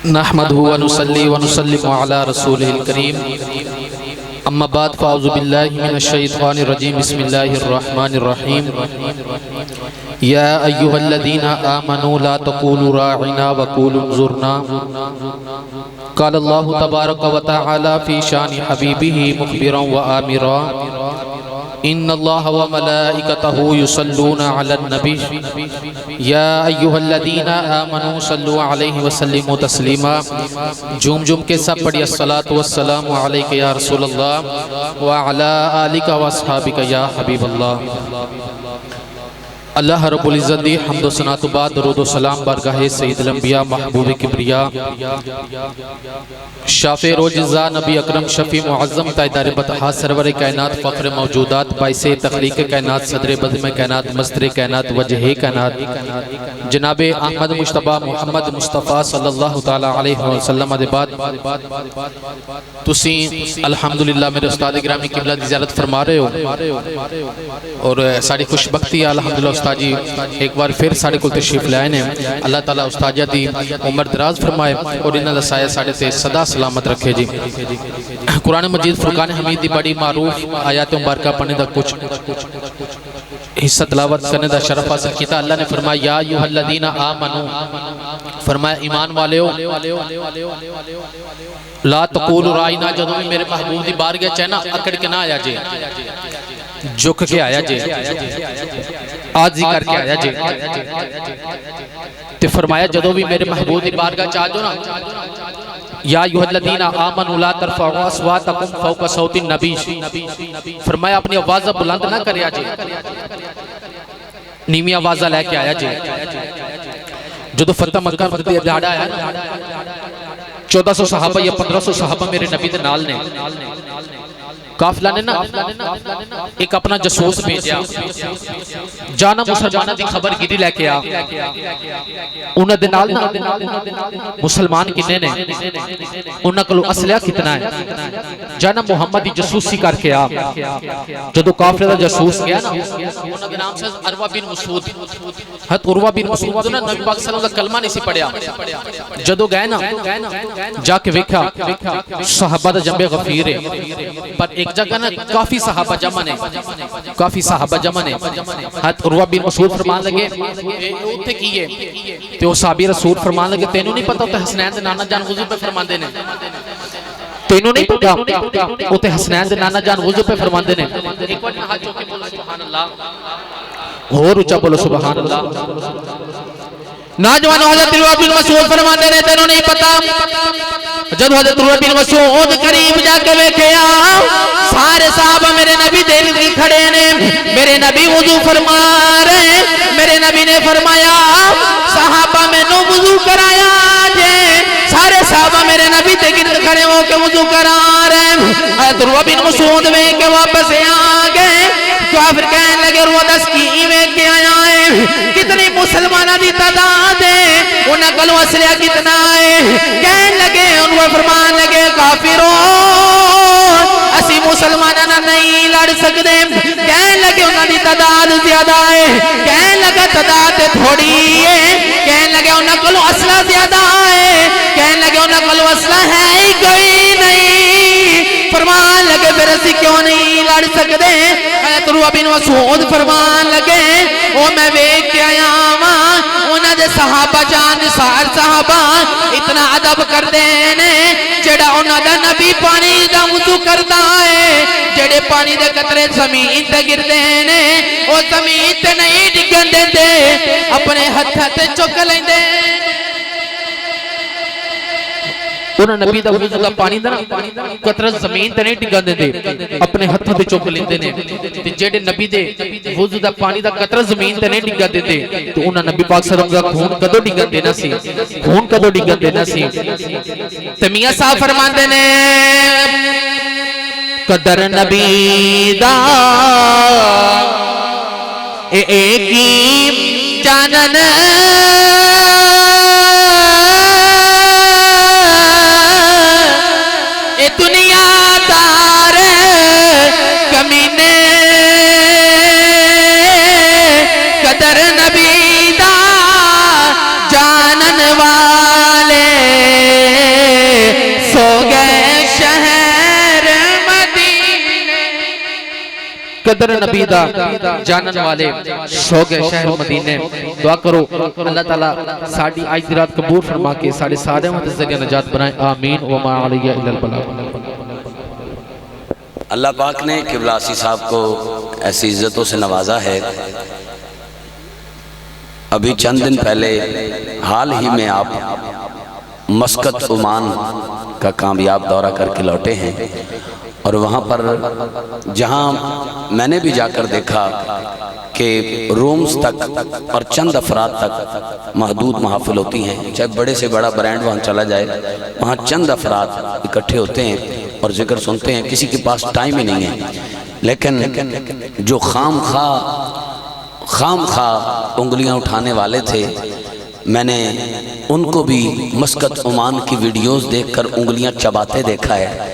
नहमदुहु व नुसल्ली व नुसल्लिमु अला रसूलिल करीम। अम्मा बाद फ़अऊज़ु बिल्लाहि मिनश शैतानिर रजीम। बिस्मिल्लाहिर रहमानिर रहीम। या अय्युहल्लज़ीना आमनू ला तक़ूलू राइना व क़ूलू उन्ज़ुरना। क़ाल अल्लाहु तबारक व तआला फ़ी शानि हबीबिही मुख़बिरन व आमिरा। इन्नल्लाह व मलाइकतहु युसल्लूना अलन नबी या अय्युहल्लज़ीना आमनू सल्लु अलैहि व सल्लिमू तस्लीमा। झूम झूम के सब पढ़िए अस्सलातु वस्सलामु अलैका या रसूलल्लाह व अला आलिका व अस्हाबिका या हबीबल्लाह। अल्लाह रब्बुल इज़्ज़त दी हम्द व सना तो बाद दरूद व सलाम बारगाहे सय्यदुल अंबिया महबूब किब्रिया शाफ़े रोज़ा नबी अकरम शफ़ी मुअज़्ज़म ताइदार बतहा सरवर कायनात फ़ख्र मौजूदात बाइसे तख़लीक़ कायनात सदर बज़्म कायनात मस्दर कायनात वजह कायनात जनाब अहमद मुश्तबा मुहम्मद मुस्तफ़ा सल्लल्लाहु तआला अलैहि वसल्लम दे बाद तुसी अल्हम्दुलिल्लाह मेरे उस्ताद गिरामी किबला दी ज़ियारत फरमा रहे हो और साड़ी खुशबख्ती अल्हम्दुलिल्लाह उस्ताद जी एक बार फिर साढ़े को तशरीफ लाए ने। अल्लाह ताला उस्ताद जी दी उम्र दराज फरमाए और इन्हां दा साया साढ़े ते सदा सलामत रखे जी। कुरान मजीद फुरकान हमीद दी बड़ी मारूफ आयत मुबारक पढ़ने दा कुछ हिस्सा तिलावत करने दा शरफ हासिल किया। अल्लाह ने फरमाया या अय्युहल्लज़ीना आमनू, फरमाया ईमान वालेओ ला तक़ूलू राइना, जदों भी मेरे महबूब दी बारगाह च ना अकड़ के ना आया जे, झुक के आया जे, आजी करके आया जे। ते फरमाया जदों भी मेरे महबूब दी बारगाह च आ जाओ ना या अय्युहल्लज़ीना आमनू ला तरफ़अू अस्वातकुम फ़ौक़ सौतिन नबी, फरमाया अपनी आवाज़ बुलंद ना करया जे, नीवी आवाज़ लेके आया जे। जदों फतह मक्का दा दिहाड़ा आया 1400 सहाबा या 1500 सहाबा मेरे नबी दे नाल ने। काफिला ने ना एक अपना जसूस भेजा, जाना मुसलमानों की खबर गिरी लेके आ। उन्हां दे नाल ना मुसलमान कितने ने, उन्हां कोल असलिया कितना है, जाना मुहम्मद की जसूसी करके आ। जदों काफिले दा जसूस गया ना, उन्हां दे नाम से अरवा बिन मसूद, हत उरवा बिन मसूद ना नबी पाक सल्लल्लाहु अलैहि वसल्लम कलमा नहीं सी पढ़िया। जदों गए ना जाके वेखा सहाबा दा जंबे गफीर है, पर एक जगह ना काफी सहाबा जमा ने, काफी सहाबा जमा ने। हत उरवा बिन मसूद फरमान लगे उथे की है, ते ओ साहबी रसूल फरमान लगे तेनू नहीं पता उते हसनैन दे नाना जान वुजू पे फरमांदे ने, तेनू नहीं पता उते हसनैन दे नाना जान वुजू पे फरमांदे ने। एक बार हाथ चौक के बोलो सुभान अल्लाह, और ऊंचा बोलो सुभान अल्लाह। नौजवानों हज़रत उरवा बिन मसूद फरमाते ने तेनों नहीं पता, जब हज़रत उरवा बिन मसूद करीब जाके वेखिया सारे साहबा मेरे नबी देख के खड़े ने, मेरे नबी वुजू फरमा रहे। मेरे नबी ने फरमाया साहबा मैनू वुजू कराया जे, सारे साहबा मेरे नबी ते गिरद खड़े हो के वुजू करा रहे। हज़रत उरवा बिन मसूद वेख के वापस आ गए। काफिर कहने लगे उरवा दस की वेख के आया है, कितनी मुसलमानों की तादाद है, उन्हें कलो असलिया कितना है। कहने लगे उन्हें फरमान लगे काफिरों असी मुसलमानों ना नहीं लड़ सकते। कहने लगे उन्होंने तादाद ज्यादा है, कहने लगा तादाद थोड़ी है, कहने लगे उन्हें कलो असला ज्यादा है, कहने लगे उन्हें कलो असला है ही कोई नहीं। फरमान लगे फिर असी क्यों नहीं लड़ सकते। हज़रत उरवा बिन मसूद फरमान लगे ओ मैं वेख के आया वां उन्हां दे सहाबा जान सार सहाबा इतना अदब करते ने, जेड़ा उन्हां दा नबी पानी दा वुजू करदा है, जेड़े पानी दे कतरे जमीन ते गिरदे ने ओ जमीन ते नहीं डिगन देंदे, अपने हत्थां ते चुक लैंदे। उन्हें नबी दा वुजू दा पानी दा कतरा जमीन ते नहीं डिगन देंदे, अपने हत्थों ते चुक लेंदे ने। ते जेड़े नबी दे वुजू दा पानी दा कतरा जमीन ते नहीं डिगन देंदे, तो उन्हें नबी पाक सल्लल्लाहु अलैहि वसल्लम दा खून कदों डिगन देना सी, खून कदों डिगन देना सी। ते मियां साहब फरमांदे ने कदर नबी दा एक ही जानन, दुनियादार कमीने कदर नबी दा जानन वाले कदर नबी दा जानन वाले शौक है शहर मदीने। दुआ करो अल्लाह ताला साडी आज दी रात कबूल फरमा के साडे सारे मत जरिया नजात बनाए। आमीन व मा अलैया इल्लल बलाग। अल्लाह पाक ने किबलासी साहब को ऐसी इज्जतों से नवाजा है। अभी चंद दिन पहले हाल ही में आप मस्कत ओमान का कामयाब दौरा करके लौटे हैं और वहाँ पर जहाँ मैंने भी जाकर देखा कि रूम्स तक और चंद अफराद तक महदूद महफिल होती हैं। चाहे बड़े से बड़ा ब्रांड वहाँ चला जाए, वहाँ चंद अफराद इकट्ठे होते हैं और जिक्र सुनते हैं। किसी के पास टाइम ही नहीं है, लेकिन जो खाम खा उंगलियां उठाने वाले थे, मैंने उनको भी मस्कत ओमान की वीडियोस देखकर उंगलियां चबाते देखा है।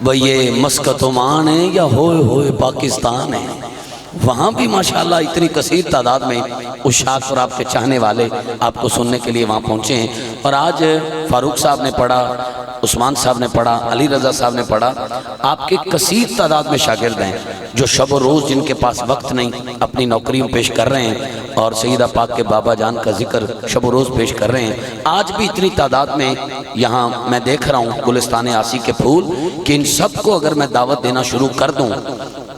भाई ये मस्कत ओमान है या होए पाकिस्तान है। वहाँ भी माशाल्लाह इतनी कसीर तादाद में उशाक और आपके चाहने वाले आपको सुनने के लिए वहाँ पहुँचे हैं। और आज फारूक साहब ने पढ़ा, उस्मान साहब ने पढ़ा, अली रज़ा साहब ने पढ़ा। आपके कसीर तादाद में शागिर्द हैं जो शब व रोज़ जिनके पास वक्त नहीं अपनी नौकरियों पेश कर रहे हैं और सईदा पाक के बाबा जान का जिक्र शब व रोज़ पेश कर रहे हैं। आज भी इतनी तादाद में यहाँ मैं देख रहा हूँ गुलिस्तान आसी के फूल कि इन सबको अगर मैं दावत देना शुरू कर दूँ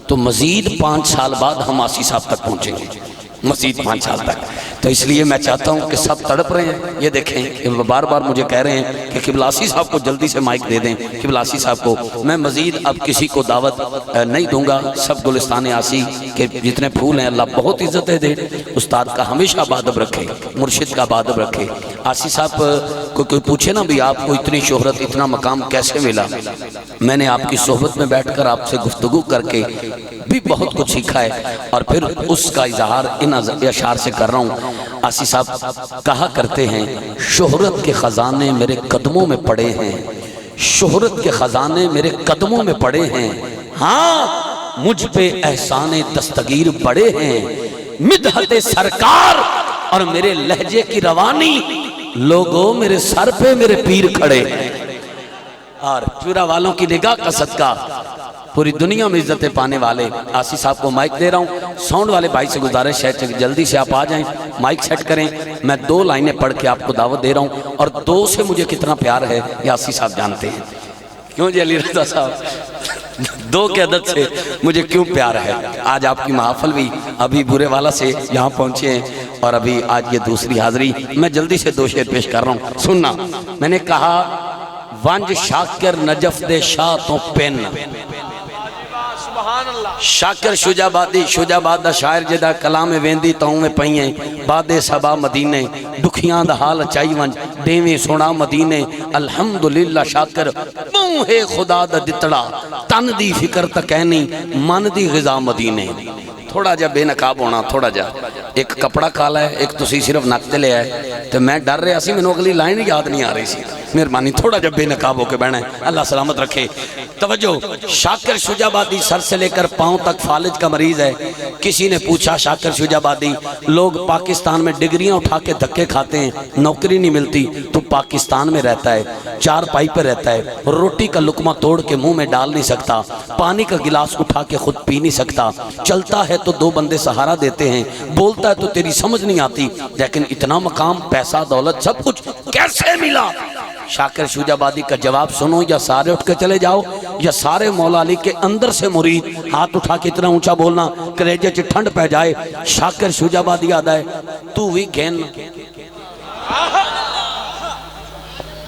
तो मज़ीद 5 साल बाद हम आसी साहब तक पहुँचेंगे, मज़ीद 5 साल तक। तो इसलिए मैं चाहता हूँ कि सब तड़प रहे हैं। ये देखें कि बार बार मुझे कह रहे हैं कि किबलासी साहब को जल्दी से माइक दे दें। किबलासी साहब को मैं मज़ीद अब किसी को दावत नहीं दूंगा। सब गुलिस्तान आसी के जितने फूल हैं अल्लाह बहुत इज़्ज़तें दे, उस्ताद का हमेशा बादब रखे, मुर्शिद का बादब रखे। आसी साहब को कोई पूछे ना भी आपको इतनी शोहरत इतना मकाम कैसे मिला, मैंने आपकी सोहबत में बैठकर आपसे गुफ्तगू करके भी बहुत कुछ सीखा है और फिर उसका इजहार इन अशार से कर रहा हूँ। आसी साहब कहा करते हैं, शोहरत के ख़जाने मेरे कदमों में पड़े हैं, शोहरत के ख़जाने मेरे कदमों में पड़े हैं। हाँ मुझ पे एहसाने दस्तगीर बड़े हैं, मिदहते सरकार और मेरे लहजे की रवानी, लोगों मेरे सर पे मेरे पीर खड़े हैं। और चूरा वालों की निगाह का सदका पूरी दुनिया में इज्जतें पाने वाले आसी साहब को माइक दे रहा हूँ। साउंड वाले भाई से गुजारिश है जल्दी से आप आ जाएं, माइक सेट करें। मैं 2 लाइनें पढ़ के आपको दावत दे रहा हूँ और 2 से मुझे कितना प्यार है ये आसी साहब जानते हैं। क्यों जी अली रज़ा साहब 2 के अदद से मुझे क्यों प्यार है। आज आपकी महफिल भी अभी बुरे वाला से यहाँ पहुँचे हैं और अभी आज ये दूसरी हाजिरी। मैं जल्दी से 2 शेर पेश कर रहा हूँ, सुनना। मैंने कहा वंज शाकिर नजफ दे शाह तो पेन, शाकिर शुजाबादी शुजाबाद दा शायर जिदा कलाम वेंदी ताऊ में पईए बादे सबा मदीने, दुखियां दा हाल चाई वंज देवे सोना मदीने। अल्हम्दुलिल्लाह शाकिर मूहे खुदा दा दितड़ा, तन दी फिक्र तकैनी मन दी ग़िज़ा मदीने। थोड़ा जा बेनकाब होना, थोड़ा जा एक कपड़ा काला है, एक तुसी सिर्फ नक ते लिया है। तो मैं डर रहा सी, मैनू अगली लाइन याद नहीं आ रही सी। मेहरबानी थोड़ा जा बेनकाब होकर बहना है, अल्लाह सलामत रखे। तवज्जो, शाकिर शुजाबादी सर से लेकर पाँव तक फालिज का मरीज है। किसी ने पूछा शाकिर शुजाबादी, लोग पाकिस्तान में डिग्रियां उठा के धक्के खाते हैं, नौकरी नहीं मिलती, तो पाकिस्तान में रहता है, 4 पाई पर रहता है, रोटी का लुकमा तोड़ के मुंह में डाल नहीं सकता, पानी का गिलास उठा के खुद पी नहीं सकता, चलता है तो 2 बंदे सहारा देते हैं, बोलता है तो तेरी समझ नहीं आती, लेकिन इतना मकाम पैसा दौलत सब कुछ कैसे मिला। शाकिर शुजाबादी का जवाब सुनो, या सारे उठ के चले जाओ या सारे मौला अली के अंदर से मुरीद हाथ उठा के इतना ऊंचा बोलना कलेजे च ठंड पै जाए। शाकिर शुजाबादी आदा है तू भी घेन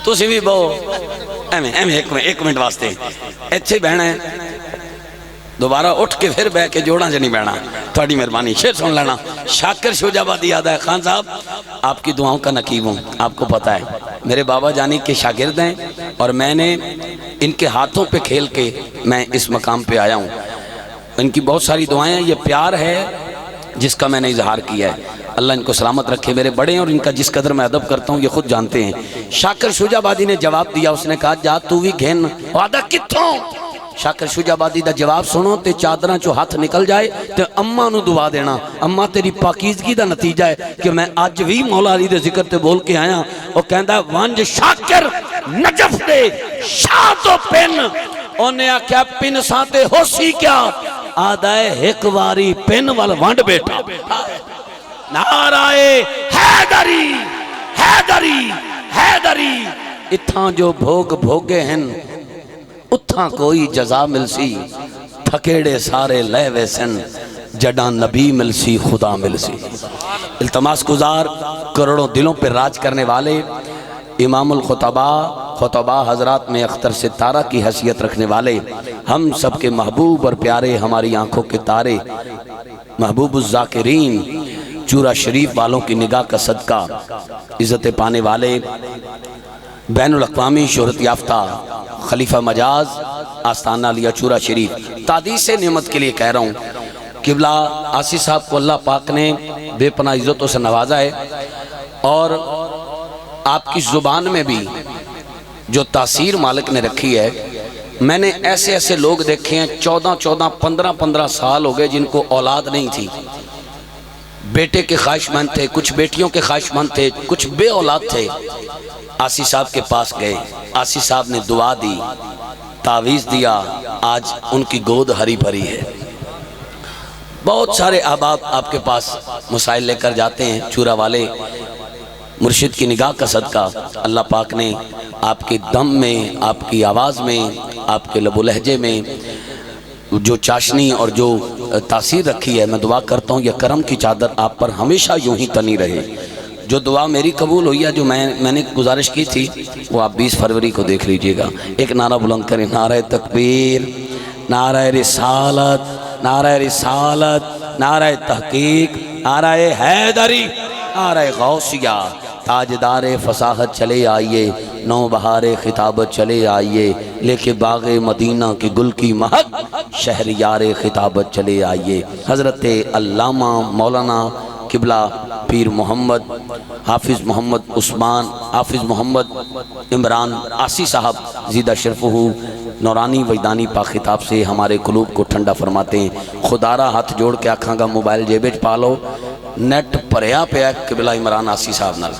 तुसी भी बो एवें एवें एक मिनट वास्ते इत्थे बहना है, दोबारा उठ के फिर बह के जोड़ा च नहीं बहना। थोड़ी मेहरबानी, शेर सुन लेना। शाकिर शुजाबादी आदा है, खान साहब आपकी दुआओं का नकीब हूँ, आपको पता है मेरे बाबा जानी के शागिर्द हैं और मैंने इनके हाथों पे खेल के मैं इस मकाम पे आया हूँ। इनकी बहुत सारी दुआएं हैं, ये प्यार है जिसका मैंने इजहार किया है। अल्लाह इनको सलामत रखे, मेरे बड़े हैं और इनका जिस कदर मैं अदब करता हूँ ये खुद जानते हैं। शाकिर शुजाबादी ने जवाब दिया, उसने कहा जा तू भी घेन वादा कित्थों। शाकिर शुजाबादी का जवाब सुनो, ते चादर चो हाथ निकल जाए तो अम्मा नू दुआ देना। अम्मा तेरी पाकीजगी का नतीजा है कि मैं अज भी मौला अली दे जिक्र ते बोल के आया। वो कहता वंज शाकिर नजफ दे शाह तो पिन, उन्हें आख्या पिन साते होसी क्या, आदा एक वारी पेन वाल वंड बेटा नाराए हैदरी हैदरी हैदरी इत्थां जो भोग भोगे हैं उत्थां कोई जजा मिलसी थकेड़े सारे ले वैसन जडा नबी मिलसी खुदा मिलसी। इल्तमास गुजार करोड़ों दिलों पर राज करने वाले इमामुल खुतबा हजरात में अख्तर सितारा की हैसियत रखने वाले हम सबके महबूब और प्यारे हमारी आंखों के तारे महबूबुज़ ज़ाकिरीन चूरा शरीफ वालों की निगाह का सदका इज़्ज़त पाने वाले बैनुल अक़वामी शोहरत याफ्ता खलीफा मजाज आस्ताना लिया चूरा शरीफ तादीस नेमत के लिए कह रहा हूँ। किबला आसी साहब को अल्लाह पाक ने बेपनाह इज़्ज़तों से नवाजा है और आपकी ज़ुबान में भी जो तासीर मालिक ने रखी है। मैंने ऐसे ऐसे लोग देखे हैं 14-14, 15-15 साल हो गए जिनको औलाद नहीं थी, बेटे के ख्वाहिशमंद थे, कुछ बेटियों के ख्वाहिशमंद थे, कुछ बे औलाद थे। आसी साहब के पास गए, आसी साहब ने दुआ दी, तावीज़ दिया, आज उनकी गोद हरी भरी है। बहुत सारे अहबाब आपके पास मसाइल लेकर जाते हैं चूरा वाले। मुर्शिद की निगाह का सदका अल्लाह पाक ने आपके दम में, आपकी आवाज़ में, आपके लबो लहजे में जो चाशनी और जो तासीर रखी है, मैं दुआ करता हूँ यह करम की चादर आप पर हमेशा यूं ही तनी रहे। जो दुआ मेरी कबूल हुई है, जो मैंने गुजारिश की थी, वो आप 20 फरवरी को देख लीजिएगा। एक नारा बुलंद करें, नारे तकबीर, नारे रिसालत, नारे रिसालत, नारे तहकीक, नारे हैदरी, नारे गौसिया। ताजदारे फसाहत चले आइए, नौ बहारे खिताबत चले आइए, लेके बाग़े मदीना की गुल की महक शहरियारे खिताबत चले आइए। हज़रत अल्लामा मौलाना किबला पीर मोहम्मद हाफिज़ मोहम्मद उस्मान हाफिज़ मोहम्मद इमरान आसी साहब ज़ीदा शरफ़हू नौरानी वजदानी पा खिताब से हमारे कुलूब को ठंडा फरमाते हैं। खुदारा हाथ जोड़ के आखांगा मोबाइल जेबे च पा लो, नैट भरिया पिया किबला इमरान आसी साहब नाल।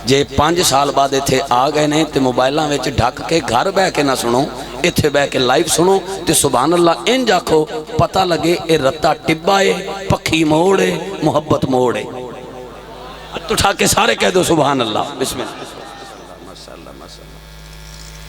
जे 5 साल बाद इत्थे आ गए ने तो मोबाइलों में ढक के घर बह के ना सुनो, इत्थे बह के लाइव सुनो तो सुभान अल्लाह इंज आखो, पता लगे ये रत्ता टिब्बा है, पखी मोड़ है, मुहब्बत मोड़ है। उठा के सारे कह दो सुभान अल्लाह, बिस्मिल्लाह।